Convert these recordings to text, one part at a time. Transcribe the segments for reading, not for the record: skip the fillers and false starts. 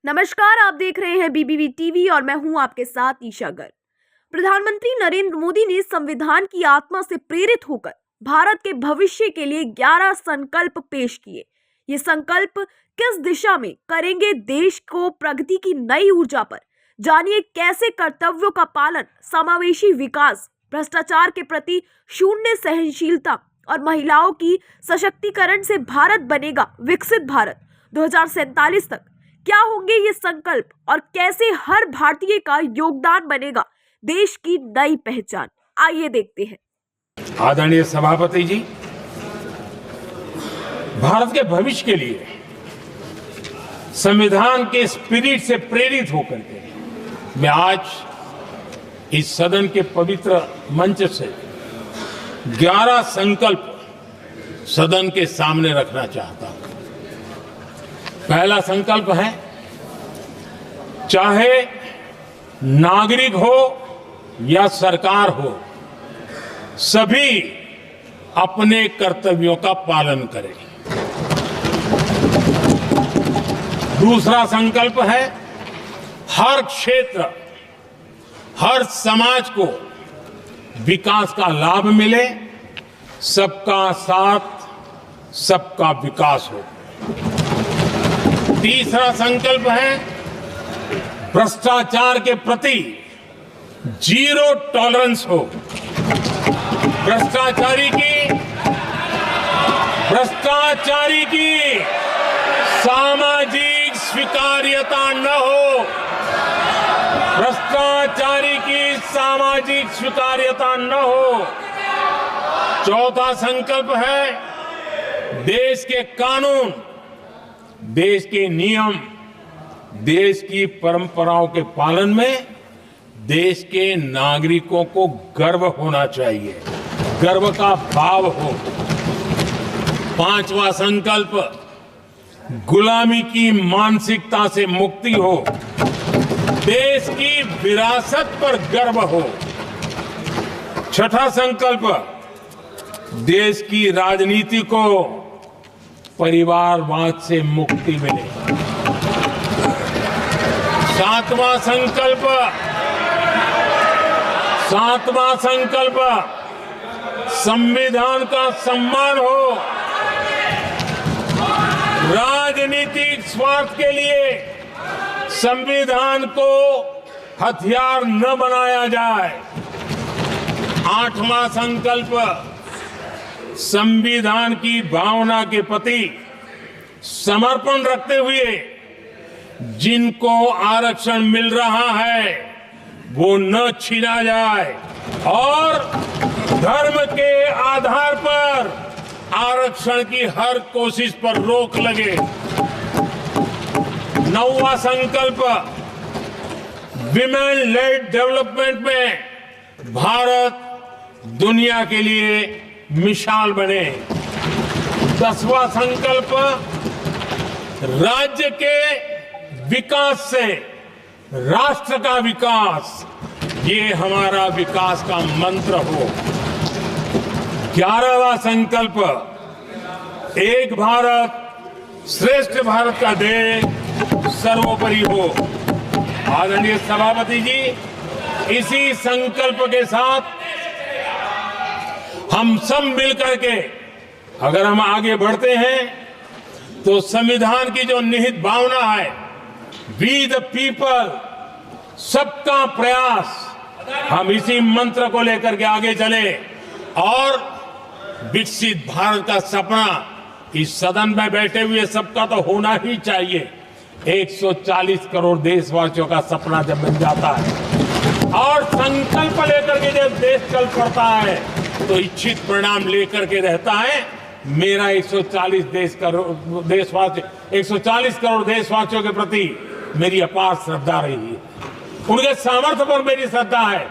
नमस्कार, आप देख रहे हैं बीबीबी टीवी और मैं हूं आपके साथ ईशा गर्ग। प्रधानमंत्री नरेंद्र मोदी ने संविधान की आत्मा से प्रेरित होकर भारत के भविष्य के लिए 11 संकल्प पेश किए। ये संकल्प किस दिशा में करेंगे देश को प्रगति की नई ऊर्जा पर? जानिए कैसे कर्तव्यों का पालन, समावेशी विकास, भ्रष्टाचार के प्रति शून्य सहनशीलता और महिलाओं की सशक्तिकरण से भारत बनेगा विकसित भारत 2047 तक। क्या होंगे ये संकल्प और कैसे हर भारतीय का योगदान बनेगा देश की नई पहचान? आइए देखते हैं। आदरणीय सभापति जी, भारत के भविष्य के लिए संविधान के स्पिरिट से प्रेरित होकर के मैं आज इस सदन के पवित्र मंच से 11 संकल्प सदन के सामने रखना चाहता हूं। पहला संकल्प है, चाहे नागरिक हो या सरकार हो, सभी अपने कर्तव्यों का पालन करें। दूसरा संकल्प है, हर क्षेत्र, हर समाज को विकास का लाभ मिले, सबका साथ, सबका विकास हो। तीसरा संकल्प है, भ्रष्टाचार के प्रति जीरो टॉलरेंस हो। भ्रष्टाचारी की सामाजिक स्वीकार्यता न हो। भ्रष्टाचारी की सामाजिक स्वीकार्यता न हो। चौथा संकल्प है, देश के कानून, देश के नियम, देश की परंपराओं के पालन में देश के नागरिकों को गर्व होना चाहिए, गर्व का भाव हो। पांचवा संकल्प, गुलामी की मानसिकता से मुक्ति हो, देश की विरासत पर गर्व हो। छठा संकल्प, देश की राजनीति को परिवारवाद से मुक्ति मिले। सातवां संकल्प, संविधान का सम्मान हो। राजनीतिक स्वार्थ के लिए संविधान को हथियार न बनाया जाए। आठवां संकल्प, संविधान की भावना के प्रति समर्पण रखते हुए जिनको आरक्षण मिल रहा है वो न छीना जाए और धर्म के आधार पर आरक्षण की हर कोशिश पर रोक लगे। नौवां संकल्प, विमेन लेड डेवलपमेंट में भारत दुनिया के लिए मिसाल बने। 10वां संकल्प, राज्य के विकास से राष्ट्र का विकास, ये हमारा विकास का मंत्र हो। 11वां संकल्प, एक भारत श्रेष्ठ भारत का ध्येय सर्वोपरि हो। आदरणीय सभापति जी, इसी संकल्प के साथ हम सब मिलकर के अगर हम आगे बढ़ते हैं तो संविधान की जो निहित भावना है, वी द पीपल, सबका प्रयास, हम इसी मंत्र को लेकर के आगे चले और विकसित भारत का सपना इस सदन में बैठे हुए सबका तो होना ही चाहिए। 140 करोड़ देशवासियों का सपना जब बन जाता है और संकल्प लेकर के जब देश चल पड़ता है तो इच्छित परिणाम लेकर के रहता है। मेरा 140 करोड़ देशवासियों के प्रति मेरी अपार श्रद्धा रही है। उनके सामर्थ्य पर मेरी श्रद्धा है,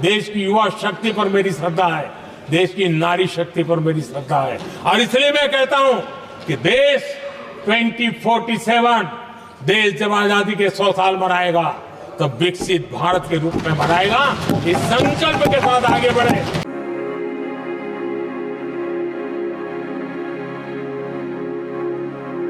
देश की युवा शक्ति पर मेरी श्रद्धा है, देश की नारी शक्ति पर मेरी श्रद्धा है। और इसलिए मैं कहता हूं कि देश 2047 देश जब आजादी के 100 साल मनाएगा तो विकसित भारत के रूप में मनाएगा। इस संकल्प के साथ आगे बढ़े।